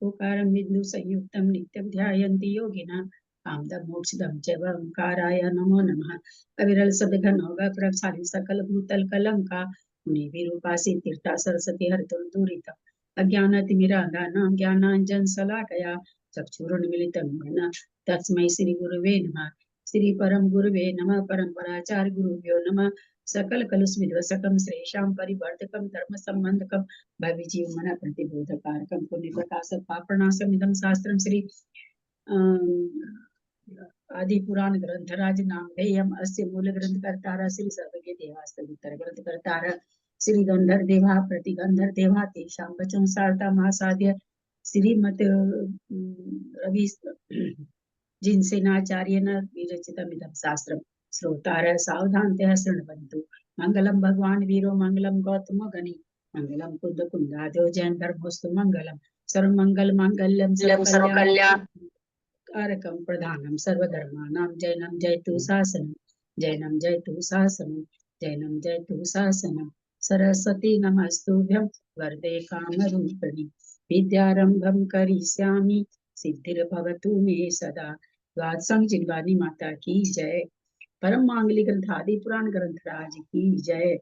ओकारं बिंदु संयुक्तं नित्यं ध्यायन्ति योगिनः कामदं मोक्षदं च ओंकाराय नमो नमः। अविरल सदघनौघ प्रक्षाली सकल भूतल कलंका मुनि विरूपासी तीर्था सरस्वती हरतुल दूरिता अज्ञानतिमिरान्धानां ज्ञानाञ्जन शलाकया चक्षुरुन्मीलितं येन तस्मै श्री गुरुवे नमः। श्री परम गुरुवे नमः। परम्पराचार्य गुरुभ्यो नमः। सकल कलुष विध्वसकं श्रेषां परिवर्तकं धर्म संबंधकं भवि जीवमन प्रतिबोधकारकं पुण्य प्रकाशक पापनाशम इदं शास्त्रं श्री आदि पुराण ग्रंथराज नामधेयम् अस्य मूल ग्रंथकर्तारः श्री सर्वज्ञ देवास्तव उत्तर ग्रंथकर्तारः श्री गंधर देवा प्रतिगंधर देवा तेषां वचन सारता महासाध्य श्रीमत रवि जिनसेनाचार्येण विरचितमिदं शास्त्रम् श्रोतारः सावधानतया शृण्वन्तु। मंगलम भगवान वीरो मंगलम गौतम गणि मंगलम कुंद कुंदादो जैन धर्मोस्तु मंगलम सर्वमंगल मांगल्यम सर्वकल्याण कारकम प्रधानम सर्वधर्माणां जैनम जयतु शासनम जैनम जयतु शासनम जैनम जयतु शासनम सरस्वती नमस्तुभ्यं वरदे कामरूपिणि विद्यारंभं करिष्यामि सिद्धिर्भवतु मे सदा। वात्संग जिनवानी माता की जय। परम मांगलिक ग्रंथ आदि पुराण ग्रंथराज की जय।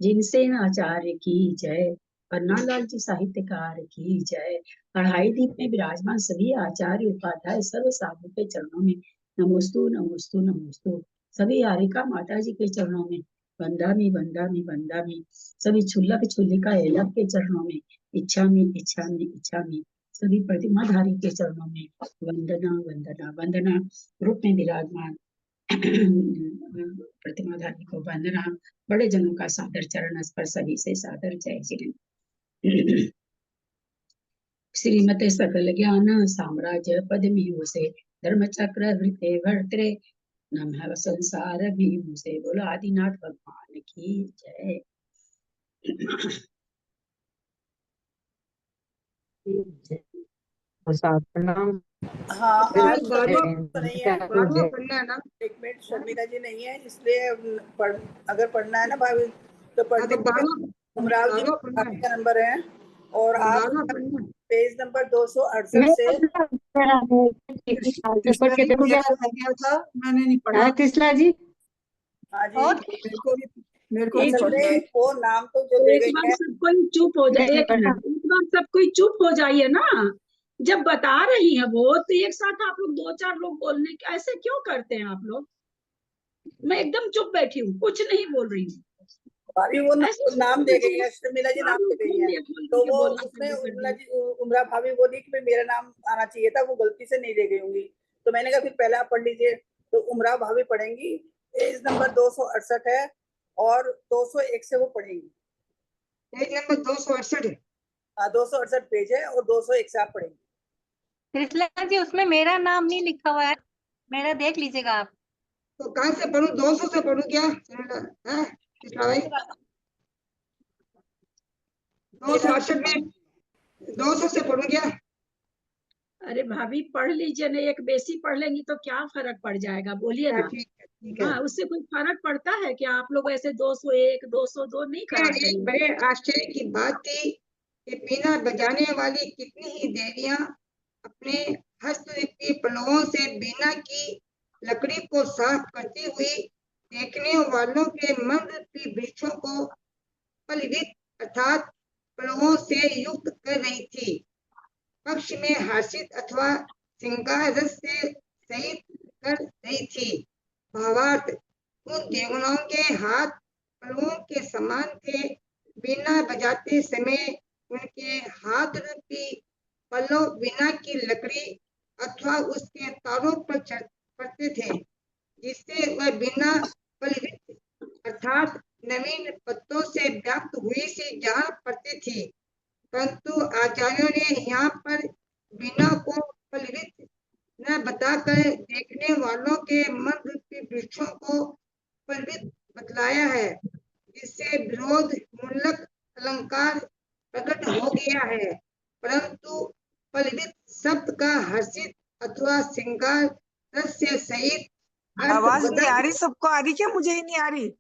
जिनसेन आचार्य की जय। पन्नालाल जी साहित्यकार की जय। पढ़ाई दीप में विराजमान सभी आचार्य उपाध्याय सर्व साधु के चरणों में नमोस्तु नमोस्तु नमोस्तु। सभी आरिका माता जी के चरणों में वंदामी वंदामी वंदामी। सभी छुल्लक छुल्लिका एलक के चरणों में इच्छामी इच्छामी इच्छामी। सभी प्रतिमाधारी के चरणों में वंदना वंदना वंदना। रूप में विराजमान प्रतिमाधारी को वंदना। बड़े जनों का सादर चरण स्पर्श सभी से सादर जय श्री। श्रीमते सकल ज्ञान साम्राज्य पदमी से धर्म चक्र वृत्ते भर्त्रे नमः संसार भीम से। बोलो आदिनाथ भगवान की जय। हाँ आज ना एक मिनट शर्मिला जी नहीं है इसलिए अगर पढ़ना है ना भाभी तो पढ़ उमराव जी का नंबर है और आप पेज नंबर 268 से मैंने नहीं पढ़ा। कृष्णा जी हाँ जी मेरे को वो नाम तो जो दे गई है। सब कोई चुप हो जाए। एक बार सब कोई चुप हो जाइए ना। जब बता रही है वो तो एक साथ आप लोग दो चार लोग बोलने के ऐसे क्यों करते हैं आप लोग। मैं एकदम चुप बैठी हूँ कुछ नहीं बोल रही हूँ। भाभी वो नाम दे गई है शर्मिला जी नाम दे गई है तो वो उसमें उमरा भाभी बोली कि मेरा नाम आना चाहिए था वो गलती से नहीं दे गई होंगी तो मैंने कहा फिर पहले आप पढ़ लीजिए तो उमरा भाभी पढ़ेंगी। पेज नंबर 268 है और 201 से वो पढ़ेंगी। पेज नंबर 268 है। हाँ 268 पेज है और 201 से आप पढ़ेंगी। कृष्णा जी उसमें मेरा नाम नहीं लिखा हुआ है मेरा देख लीजिएगा आप। तो कहाँ से पढ़ूं 200 से पढ़ूं क्या कृष्णा भाई 268 में 200 से पढ़ूं क्या। अरे भाभी पढ़ लीजिए ना एक बेसी पढ़ लेंगी तो क्या फर्क पड़ जाएगा बोलिए ना। हाँ उससे कोई फर्क पड़ता है कि आप लोग ऐसे 201 202 नहीं कराते। एक बड़े आश्चर्य की बात थी कि बिना बजाने वाली कितनी ही देवियां अपने हस्तलिपि पलवों से बिना की लकड़ी को साफ करती हुई देखने वालों के मन रूपी वृक्षों को फलवित अर्थात पलवों से युक्त कर रही थी। पक्ष में हर्षित अथवा श्रृंगार रस से सहित कर रही थी। भावार्थ उन देवनाओं के हाथ पलवों के समान थे। बिना बजाते समय उनके हाथ रूपी पल्लव बिना की लकड़ी अथवा उसके तारों पर पड़ते थे जिससे वह बिना पल्लवित अर्थात नवीन पत्तों से व्याप्त हुई सी जान पड़ती थी। परंतु आचार्यों ने यहाँ पर बिना को पल्लवित न बताकर देखने वालों के मन रूपी वृक्षों को पल्लवित बतलाया है जिससे विरोध मूलक अलंकार प्रकट हो गया है। परंतु पल्लवित शब्द का हर्षित अथवा श्रृंगार रस से सहित आवाज नहीं आ रही सबको आ रही क्या मुझे ही नहीं आ रही।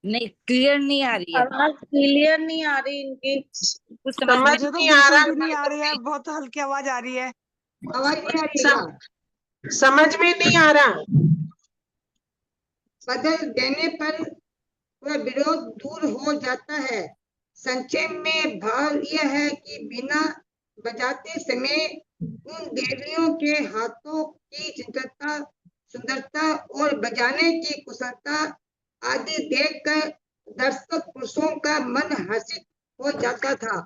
नहीं, क्लियर नहीं आ रही है, आवाज क्लियर नहीं आ रही इनकी। कुछ समझ मुझे तो बिल्कुल भी नहीं आ रही है, नहीं। बहुत हल्की आवाज आ रही है। आवाज नहीं आ रही है क्या? समझ में नहीं आ रहा। बदल देने पर वह विरोध दूर हो जाता है। संक्षेप में भाव यह है कि बिना बजाते समय उन देवियों के हाथों की सुंदरता और बजाने की कुशलता आदि देखकर दर्शक पुरुषों का मन हर्षित हो जाता था।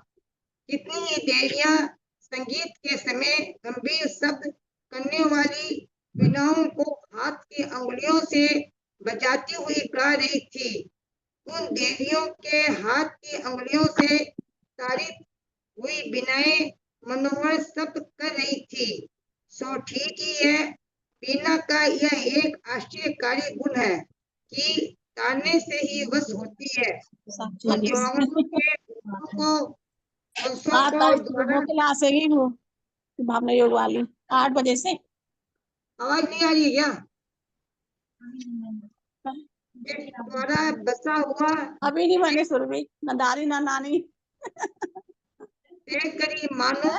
कितनी ही देवियां संगीत के समय गंभीर शब्द करने वाली वीणाओं को हाथ की अंगुलियों से बजाती हुई गा रही थी। उन देवियों के हाथ की अंगुलियों से तारित हुई वीणाएं मनोहर शब्द कर रही थी। सो ठीक ही है, वीणा का यह एक आश्चर्यकारी गुण है कि तारने से ही वश होती है। उन द्वारों के को आठ तारीख को वो क्लास है वो भावना योग वाली 8 बजे से। आवाज नहीं आ रही है क्या? द्वारा बसा हुआ अभी नहीं बने सुरभि, ना दादी ना नानी। करी मानो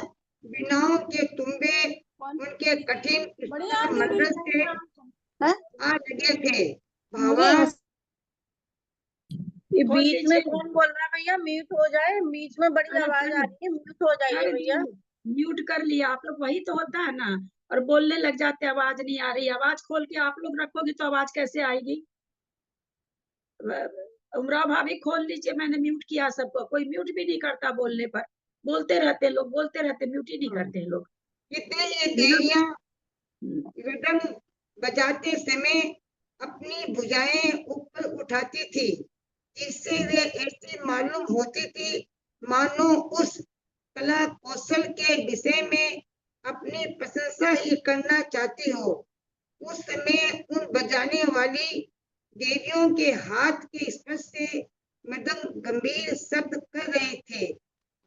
वीणाओं के तुम्बे उनके कठिन मंडल से आ लगे थे। भावार्थ ये बीच में कौन बोल रहा है भैया? म्यूट हो जाए, बीच में बड़ी आवाज आ रही है, म्यूट हो जाइए भैया। म्यूट कर लिया आप लोग, वही तो होता है ना, और बोलने लग जाते हैं, आवाज नहीं आ रही। आवाज खोल के आप लोग रखोगे तो आवाज कैसे आएगी? उमरा भाभी खोल लीजिए, मैंने म्यूट किया सबको, कोई म्यूट भी नहीं करता बोलने पर, बोलते रहते लोग, बोलते रहते, म्यूट ही नहीं करते लोग। कितने ही देवियां मृदंग बजाते समय अपनी भुजाएं ऊपर उठाती थी, जिससे वे ऐसी मालूम होती थी मानो उस कला कौशल के विषय में अपनी प्रशंसा ही करना चाहती हो। उस समय उन बजाने वाली देवियों के हाथ के स्पर्श से मृदंग गंभीर शब्द कर रहे थे,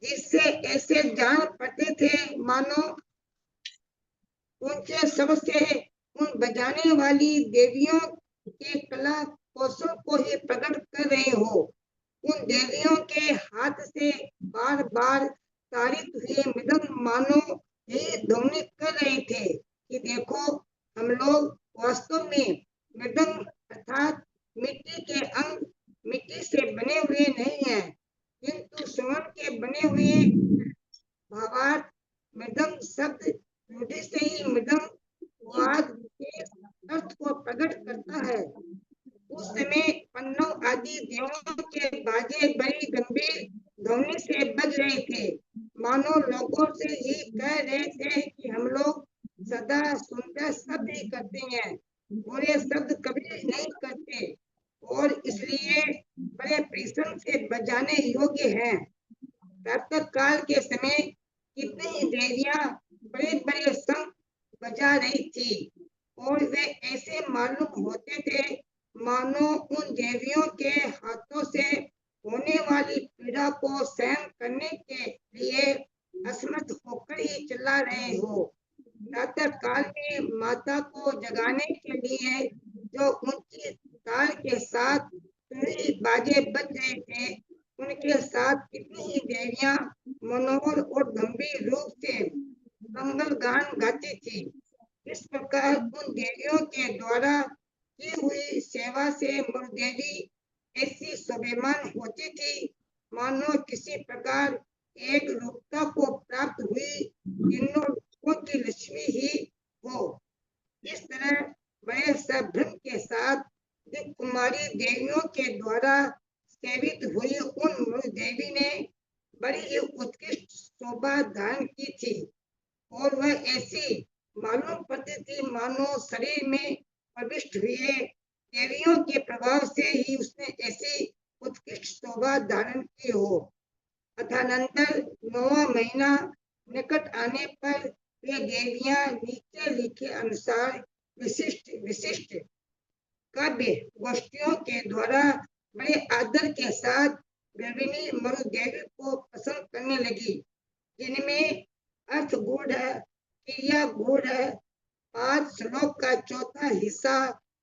जिससे ऐसे जान पड़ते थे मानो ऊंचे शब्द से उन बजाने वाली देवियों के कला कौशल को ही प्रकट कर रहे हो। उन देवियों के हाथ से बार बार तारित हुए मृदंग मानो यही ध्वनि कर रहे थे कि देखो, हम लोग वास्तव में मृदंग अर्थात मिट्टी के अंग मिट्टी से बने हुए नहीं हैं, किंतु स्वर्ण के बने हुए। भावार्थ मृदंग शब्द रूढ़ि से ही मृदंग वाद के अर्थ को प्रकट करता है। उस समय पन्नव आदि देवों के बाजे बड़ी गंभीर ध्वनि से बज रहे थे, मानो लोगों से ही कह रहे थे कि हम लोग सदा सुंदर शब्द ही करते हैं, बुरे शब्द कभी नहीं करते, और इसलिए बड़े परिश्रम से बजाने योग्य हैं। प्रातः काल के समय कितनी ही देवियां बड़े बड़े शंख बजा रही थी, और वे ऐसे मालूम होते थे मानो उन देवियों के हाथों से होने वाली पीड़ा को सहन करने के लिए असमर्थ होकर ही चिल्ला रहे हो। प्रातः काल में माता को जगाने के लिए जो ऊंची ताल के साथ बाजे बज रहे थे, उनके साथ कितनी ही देवियां मनोहर और गंभीर रूप से मंगल गान गाती थी। इस प्रकार उन देवियों के द्वारा की हुई सेवा से देवी ऐसी स्वाभिमान होती थी मानो किसी प्रकार एक रूपता को प्राप्त हुई तीनों रूपों की लक्ष्मी ही हो। इस तरह बड़े संभ्रम के साथ कुमारी देवियों के द्वारा सेवित हुई उन देवी ने बड़ी ही उत्कृष्ट शोभा धारण की थी, और वह ऐसी मालूम पड़ती थी मानो शरीर में प्रविष्ट हुए देवियों के प्रभाव से ही उसने ऐसी उत्कृष्ट शोभा धारण की हो। अथानंतर 9वां महीना निकट आने पर वे देवियां नीचे लिखे अनुसार विशिष्ट विशिष्ट काव्य गोष्ठियों के द्वारा बड़े आदर के साथ गर्भिणी मरुदेवी को पसंद करने लगी, जिनमें अर्थ गूढ़ है, क्रिया गूढ़ है, 5 श्लोक का चौथा हिस्सा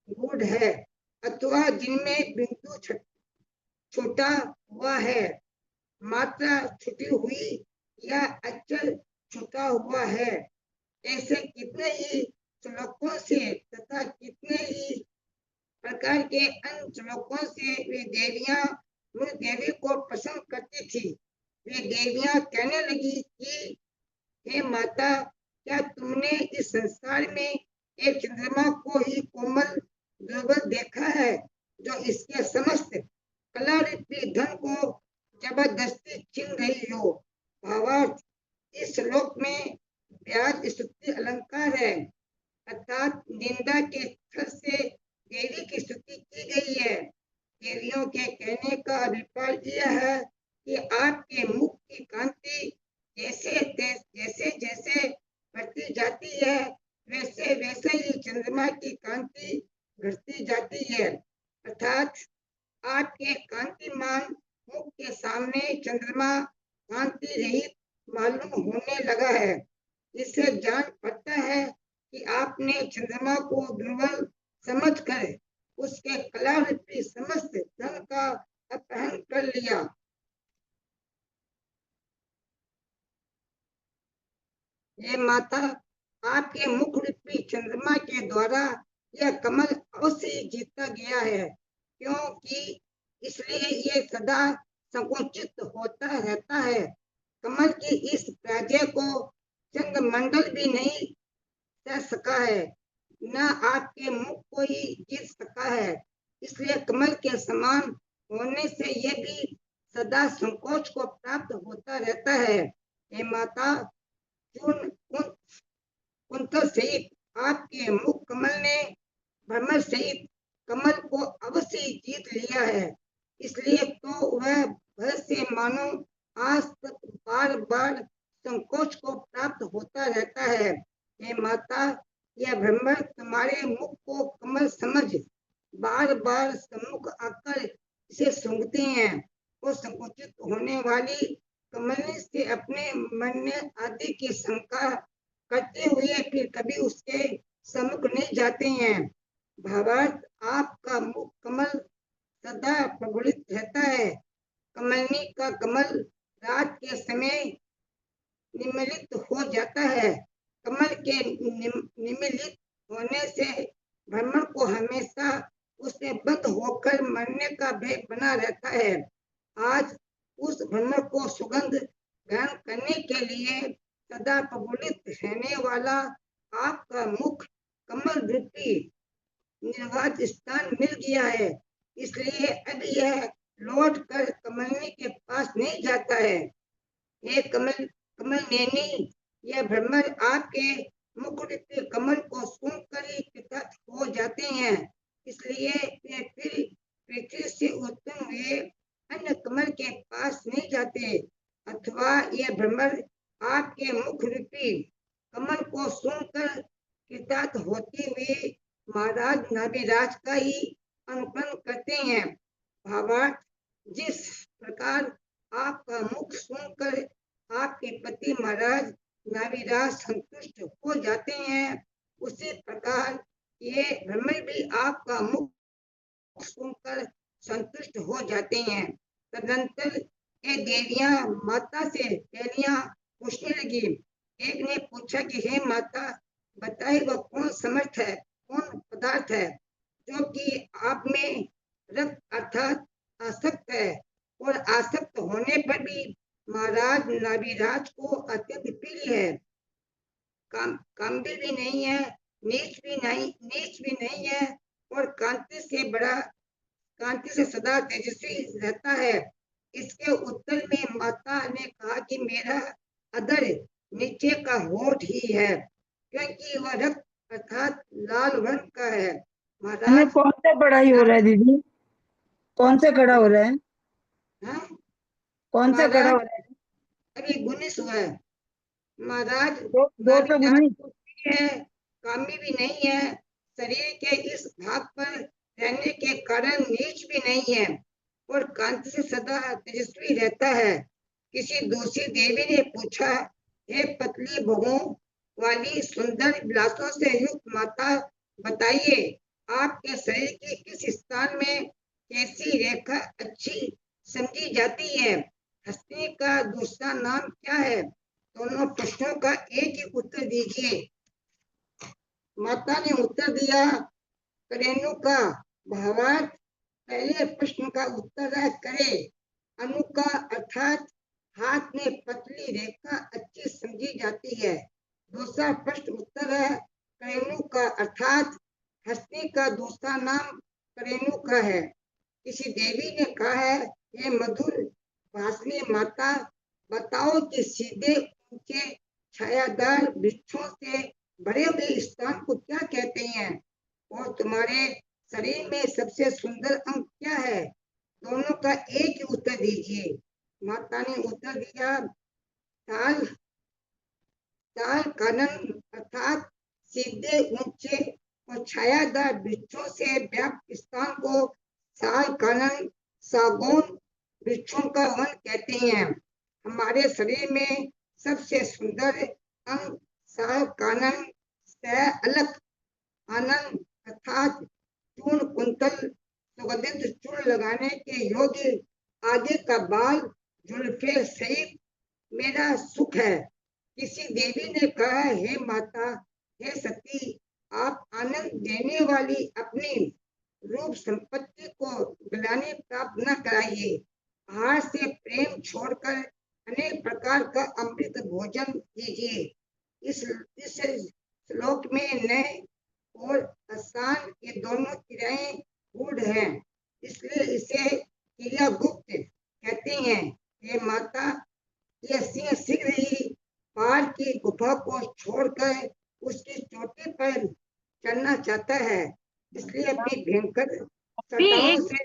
गूढ़ है, अथवा जिनमें बिंदु छूटा हुआ है, मात्रा छुटी हुई या अक्षर छूटा हुआ है। ऐसे कितने ही श्लोकों से तथा कितने ही प्रकार के अन्य श्लोकों से वे देवियां उस देवी को पसंद करती थी। वे देवियां कहने लगी कि हे माता, क्या तुमने इस संसार में एक चंद्रमा को ही कोमल दुर्बल देखा है, जो इसके समस्त कला रूपी धन को जबरदस्ती छीन रही हो। भावार्थ, इस श्लोक में ब्याज स्तुति अलंकार है, अर्थात निंदा के स्तर से देवी की स्तुति की गई है। देवियों के कहने का अभिप्राय यह है कि आपके मुख की कांति जैसे जैसे बढ़ती जाती है, वैसे वैसे ही चंद्रमा की कांति घटती जाती है। अर्थात आपके कांतिमान मुख के सामने चंद्रमा कांति रहित मालूम होने लगा है। इससे जान पड़ता है कि आपने चंद्रमा को दुर्बल समझकर उसके कला रूपी समस्त धन का अपहरण कर लिया। ये माता, आपके मुख रूपी चंद्रमा के द्वारा यह कमल अवश्य जीता गया है, क्योंकि इसलिए ये सदा संकुचित होता रहता है। कमल की इस पराजय को चंद्रमंडल भी नहीं सह सका है, न आपके मुख को ही जीत सका है। इसलिए कमल के समान होने से ये भी सदा संकोच को प्राप्त होता रहता है। हे माता, कुंतल सहित आपके मुख कमल ने भ्रमर सहित कमल को अवश्य जीत लिया है। इसलिए तो वह भय से मानो आज तक बार बार संकोच को प्राप्त होता रहता है। हे माता, यह भ्रमर तुम्हारे मुख को कमल समझ बार बार सम्मुख आकर इसे सूंघते हैं और संकुचित होने वाली कमल से अपने मन आदि की शंका करते हुए फिर कभी उसके सम्मुख नहीं जाते हैं। भावार्थ, आपका मुख कमल सदा प्रफुल्लित रहता है। कमलनी का कमल रात के समय निमिलित हो जाता है। कमल के निमिलित होने से भ्रमण को हमेशा उसमें बंद होकर मरने का भय बना रहता है। आज उस भ्रमण को सुगंध ग्रहण करने के लिए सदा प्रफुल्लित रहने वाला आपका मुख कमल रूपी निर्वात स्थान मिल गया है। इसलिए अब यह लौट कर कमलनी के पास नहीं जाता है। ये कमल नैनी, यह भ्रमर आपके मुख रूपी कमल को सुनकर ही कृतार्थ हो जाते हैं। इसलिए वे फिर पृथ्वी से उत्पन्न हुए अन्य कमल के पास नहीं जाते, अथवा यह भ्रमर आपके मुख रूपी कमल को सुनकर कृतार्थ होते हुए महाराज नाभिराज का ही अनुकरण करते हैं। भावार्थ, जिस प्रकार आपका मुख सुनकर आपके पति महाराज नाभिराज संतुष्ट हो जाते हैं, उसी प्रकार ये भ्रमर भी आपका मुख सुनकर संतुष्ट हो जाते हैं। तदंतर ये देवियां माता से पहलियां पूछने लगी। एक ने पूछा कि हे माता, बताइए वह कौन समर्थ है, कौन पदार्थ है जो कि आप में रक्त अर्थात आसक्त है, और आसक्त होने पर भी महाराज नाभिराज को अत्यंत प्रिय है। कामदेव भी नहीं है, नीच भी नहीं है, और कांति से सदा तेजस्वी रहता है। इसके उत्तर में माता ने कहा कि मेरा अधर नीचे का होठ ही है, क्योंकि वह रक्त अर्थात लाल वर्ण का है। महाराज, कौन सा पढ़ाई हो रहा है दीदी? कौन सा खड़ा हो रहा है? हाँ, कौन सा खड़ा हो रहा है? अभी 19 हुआ है। महाराज, दो तो गुनी है, कामी भी नहीं है, शरीर के इस भाग पर रहने के कारण नीच भी नहीं है, और कांति से सदा तेजस्वी रहता है। किसी दूसरी देवी ने पूछा, हे पतली भुवों वाली सुंदर विलासों से युक्त माता, बताइए आपके शरीर की किस स्थान में कैसी रेखा अच्छी समझी जाती है। हस्ती का दूसरा नाम क्या है? दोनों प्रश्नों का एक ही उत्तर दीजिए। माता ने उत्तर दिया करेणु का। भावार्थ, पहले प्रश्न का उत्तर है करे। अनु का अर्थात हाथ में पतली रेखा अच्छी समझी जाती है। दूसरा प्रश्न उत्तर है करेणु का अर्थात हस्ती का दूसरा नाम करेणु का है। किसी देवी ने कहा है, हे मधुर भाषणी माता, बताओ कि सीधे ऊंचे छायादार वृक्षों से भरे हुए स्थान को क्या कहते हैं, और तुम्हारे शरीर में सबसे सुंदर अंग क्या है? दोनों का एक ही उत्तर दीजिए। माता ने उत्तर दिया ताल ताल कानन अर्थात सीधे ऊंचे और छायादार वृक्षों से व्याप्त स्थान को साल कानन सागौन वृक्षों का वन कहते हैं। हमारे शरीर में सबसे सुंदर अंग साल कानन से अलग आनंद अर्थात चूर्ण कुंतल सुगंधित चूर्ण लगाने के योग्य आगे का बाल जुल्फे सहित मेरा सुख है। किसी देवी ने कहा, हे माता, हे सती, आप आनंद देने वाली अपनी रूप संपत्ति को ग्लानि प्राप्त न कराइए। आहार से प्रेम छोड़कर अनेक प्रकार का अमृत भोजन कीजिए। इस श्लोक में नए और आसान ये दोनों क्रियाएं गूढ़ हैं, इसलिए इसे क्रिया गुप्त कहते हैं। हे माता, यह सिंह शीघ्र ही पहाड़ की गुफा को छोड़कर उसकी चोटी पर चढ़ना चाहता है, इसलिए अपनी भयंकर सताओं से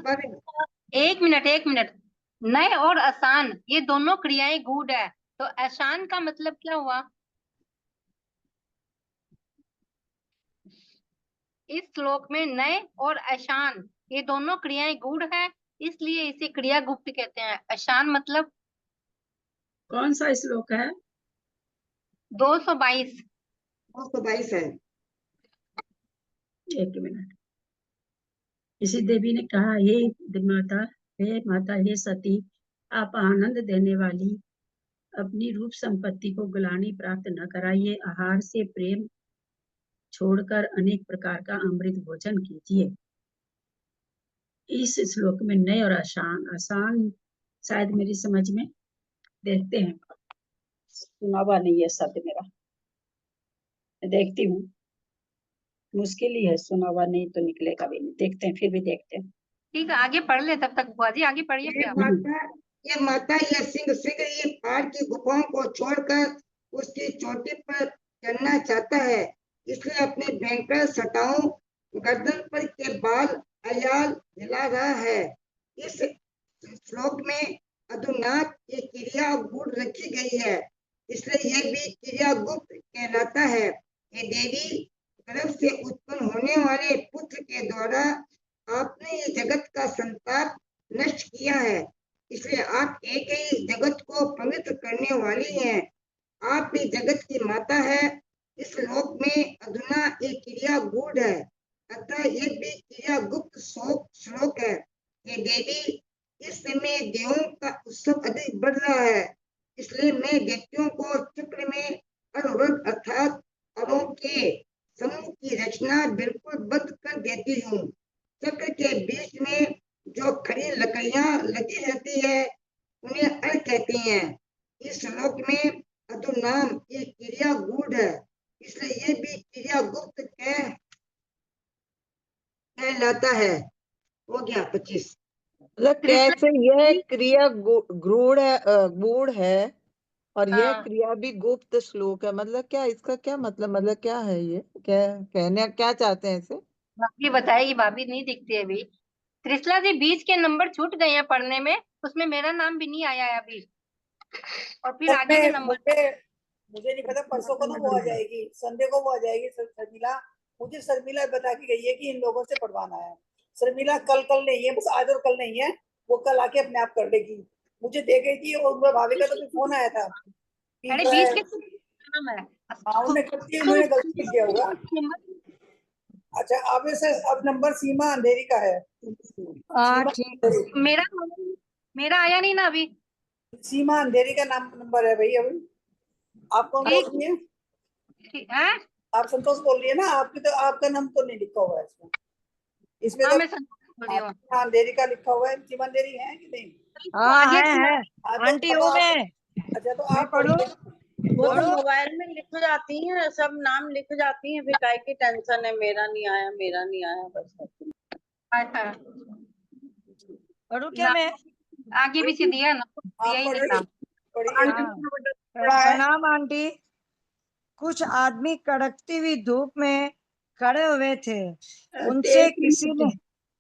पर एक मिनट। नए और आसान ये दोनों क्रियाएं गूढ़ है, तो आसान का मतलब क्या हुआ? इस श्लोक में नए और आसान ये दोनों क्रियाएं गूढ़ है, इसलिए इसे क्रिया गुप्त कहते हैं। आसान मतलब कौन सा श्लोक है? 222। 222 है। एक मिनट। इसी देवी ने कहा, हे माता, हे सती, आप आनंद देने वाली अपनी रूप संपत्ति को ग्लानि प्राप्त न कराइए। आहार से प्रेम छोड़कर अनेक प्रकार का अमृत भोजन कीजिए। इस श्लोक में नए और आसान शायद मेरी समझ में, देखते हैं, सुना हुआ नहीं है शब्द मेरा, देखती हूँ, मुश्किल ही है, सुना हुआ नहीं तो निकलेगा भी नहीं, देखते हैं, फिर भी देखते हैं। ठीक है, आगे पढ़ ले तब तक। बुआ जी आगे पढ़िए फिर आप। यह सिंह शीघ्र ही पहाड़ की गुफाओं को छोड़कर उसकी चोटी पर चढ़ना चाहता है, इसलिए अपने भयंकर सटाओं गर्दन पर के बाल अयाल हिला रहा है। इस श्लोक में अधुनात की क्रिया गूढ़ रखी गई है, इसलिए यह भी क्रिया गुप्त कहलाता है। ये देवी, गर्भ से उत्पन्न होने वाले पुत्र के द्वारा आपने ये जगत का संताप नष्ट किया है, इसलिए आप एक ही जगत को पवित्र करने वाली हैं। आप ही जगत की माता है। इस श्लोक में अधुना एक क्रिया गूढ़ है, अतः ये भी क्रिया गुप्त श्लोक है। ये देवी, इस समय देवों का उत्सव अधिक बढ़ रहा है, इसलिए मैं दैत्यों को चक्र में अरुण अर्थात अरों के समूह की रचना बिल्कुल बंद कर देती हूँ। चक्र के बीच में जो खड़ी लकड़ियां लगी रहती है उन्हें अर कहते हैं। इस श्लोक में अधुनाम ये क्रिया गूढ़ है, इसलिए ये भी क्रिया गुप्त कहलाता है। हो गया 25। मतलब कैसे यह क्रिया गूढ़ है और यह क्रिया भी गुप्त श्लोक है, मतलब क्या इसका क्या मतलब क्या है, ये क्या कहने क्या चाहते हैं इसे? भाभी बताएगी, भाभी नहीं दिखती है अभी। त्रिशला जी, बीच के नंबर छूट गए हैं पढ़ने में, उसमें मेरा नाम भी नहीं आया है अभी, और फिर आगे के नंबर मुझे नहीं पता, परसों को ना वो आ जाएगी, संडे को वो आ जाएगी शर्मिला। मुझे शर्मिला बता के गई है कि इन लोगों से पढ़वाना है। शर्मिला कल नहीं है, बस आज और कल नहीं है, वो कल आके अपने आप कर लेगी। मुझे दे गई थी, और भाभी का तो फोन आया था। अरे बीच के नाम है, हाँ, उन्होंने गलती किया होगा। अच्छा, अब इसे अब नंबर सीमा अंधेरी का है। हाँ सीमा ठीक। अंधेरी, मेरा आया नहीं ना अभी। सीमा अंधेरी का नाम नंबर है भाई अभी। आप कौन बोल ठीक रही है? ठीक है। आप संतोष बोल रही है ना? आपकी तो आपका नाम तो नहीं लिखा हुआ है इसमें। इसमें हाँ तो मैं संतोष बोल रही हूँ। सीमा अंधेरी का लिखा हुआ है। सीमा अंधेरी है कि नहीं? तो हाँ आगे है। हाँ, तो आंटी अब हूँ आप, मैं। अच्छा तो मैं आप पढ़ूं? पढ़िए। वो तो पढ़ूं? मोबाइल में लिख जाती हैं, सब नाम लिख जाती हैं, फिर काहे की टेंशन है, मेरा नहीं आया, मेरा नहीं आया, बस। अच्छा, पढ़ूं क्या ना मैं? आगे भी से दिया ना, दिया आप ही नहीं पढ़िए, नाम। पढ़िए। हाँ। प्रणाम आंटी। कुछ आदमी कड़कती हुई धूप में खड़े हुए थे। उनसे किसी ने।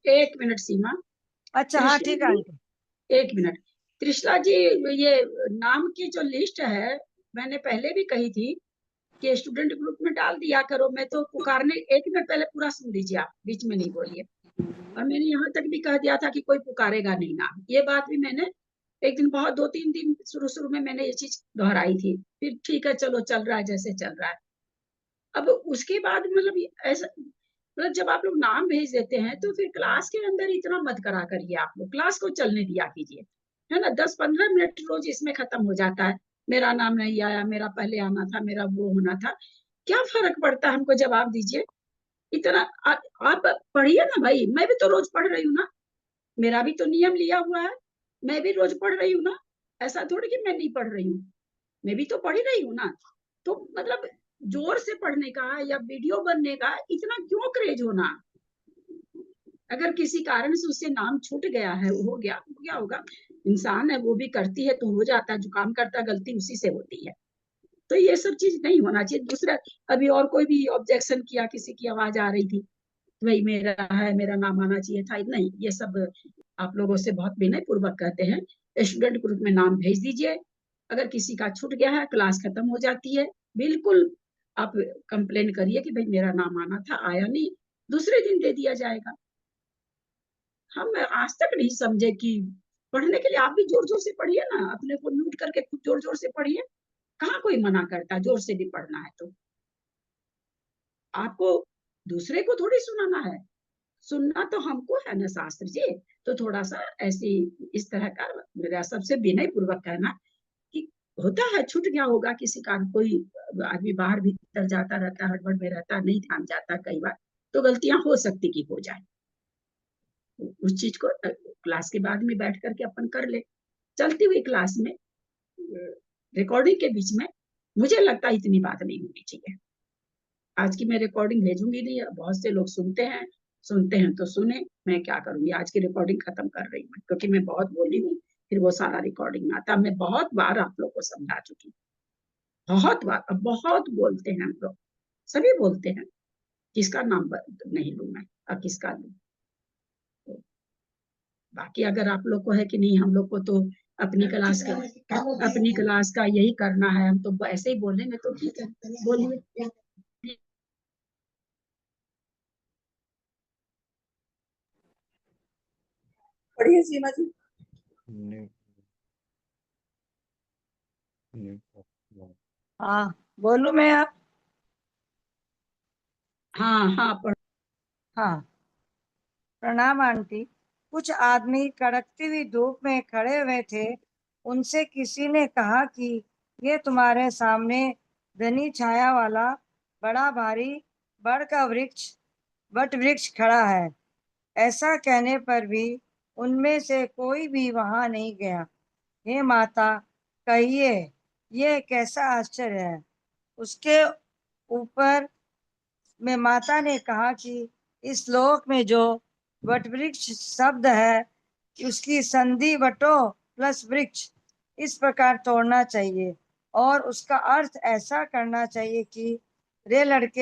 एक मिनट सीमा। अच्छा हाँ त्रिशला ठीक है जी, आंटी। एक मिनट। त्रिशला जी, ये नाम की जो लिस्ट है, मैंने पहले भी कही थी कि स्टूडेंट ग्रुप में डाल दिया करो। मैं तो पुकारने, एक मिनट पहले पूरा सुन लीजिए, आप बीच में नहीं बोलिए। और मैंने यहाँ तक भी कह दिया था कि कोई पुकारेगा नहीं नाम। ये बात भी मैंने एक दिन, बहुत 2-3 दिन शुरू शुरू में मैंने ये चीज दोहराई थी। फिर ठीक है, चलो चल रहा है जैसे चल रहा है। अब उसके बाद मतलब ऐसा, मतलब जब आप लोग नाम भेज देते हैं तो फिर क्लास के अंदर इतना मत करा करिए। आप लोग क्लास को चलने दिया कीजिए, है ना। 10-15 मिनट रोज इसमें खत्म हो जाता है। मेरा नाम नहीं आया, मेरा पहले आना था, मेरा वो होना था। क्या फर्क पड़ता है, हमको जवाब दीजिए। इतना आप पढ़िए ना भाई। मैं भी तो रोज पढ़ रही हूँ ना, मेरा भी तो नियम लिया हुआ है। मैं भी रोज पढ़ रही हूँ ना, ऐसा थोड़ी कि मैं नहीं पढ़ रही हूँ। मैं भी तो पढ़ ही रही हूँ ना। तो मतलब जोर से पढ़ने का या वीडियो बनने का इतना क्यों क्रेज होना। अगर किसी कारण से उससे नाम छूट गया है, हो गया होगा, इंसान है, वो भी करती है तो हो जाता है। जो काम करता है गलती उसी से होती है। तो ये सब चीज नहीं होना चाहिए। दूसरा, अभी और कोई भी ऑब्जेक्शन किया, किसी की आवाज आ रही थी, भाई मेरा है, मेरा नाम आना चाहिए था, नहीं। ये सब आप लोगों से बहुत विनय पूर्वक कहते हैं, स्टूडेंट ग्रुप में नाम भेज दीजिए। अगर किसी का छूट गया है, क्लास खत्म हो जाती है, बिल्कुल आप कंप्लेन करिए कि भाई मेरा नाम आना था, आया नहीं, दूसरे दिन दे दिया जाएगा। हम आज तक नहीं समझे कि पढ़ने के लिए आप भी जोर जोर से पढ़िए ना, अपने को म्यूट करके खुद जोर जोर से पढ़िए। कहाँ कोई मना करता, जोर से भी पढ़ना है तो आपको दूसरे को थोड़ी सुनाना है। सुनना तो हमको है ना शास्त्र जी। तो थोड़ा सा ऐसी, इस तरह का मेरा सबसे विनय पूर्वक कहना कि होता है, छूट गया होगा किसी का, कोई आदमी बाहर भीतर जाता रहता है, हड़बड़ में रहता, नहीं ध्यान जाता कई बार, तो गलतियां हो सकती कि हो जाए। उस चीज को क्लास के बाद में बैठ करके अपन कर ले, चलती हुई क्लास में, रिकॉर्डिंग के बीच में। मुझे लगता है इतनी बात नहीं होनी चाहिए। आज की मैं रिकॉर्डिंग भेजूंगी नहीं, बहुत से लोग सुनते हैं तो सुने। मैं क्या करूंगी, आज की रिकॉर्डिंग खत्म कर रही हूँ, क्योंकि मैं बहुत बोली हूँ, फिर वो सारा रिकॉर्डिंग में आता। मैं बहुत बार आप लोग को समझा चुकी हूँ, बहुत बार। अब बहुत बोलते हैं हम लोग, सभी बोलते हैं, किसका नाम नहीं लूं मैं, अब किसका लूं। तो बाकी अगर आप लोग को है कि नहीं, हम लोग को तो अपनी क्लास का यही करना है, हम तो ऐसे ही बोलेंगे, तो ठीक है, बोलिए। पढ़िए सीमा जी। हाँ बोलूं मैं आप? हाँ हाँ, हाँ। प्रणाम आंटी। कुछ आदमी कड़कती हुई धूप में खड़े हुए थे। उनसे किसी ने कहा कि ये तुम्हारे सामने घनी छाया वाला बड़ा भारी वट वृक्ष खड़ा है। ऐसा कहने पर भी उनमें से कोई भी वहां नहीं गया। हे माता, कहिए ये कैसा आश्चर्य है। उसके ऊपर में माता ने कहा कि इस श्लोक में जो वटवृक्ष शब्द है, उसकी संधि वटो प्लस वृक्ष इस प्रकार तोड़ना चाहिए और उसका अर्थ ऐसा करना चाहिए कि रे लड़के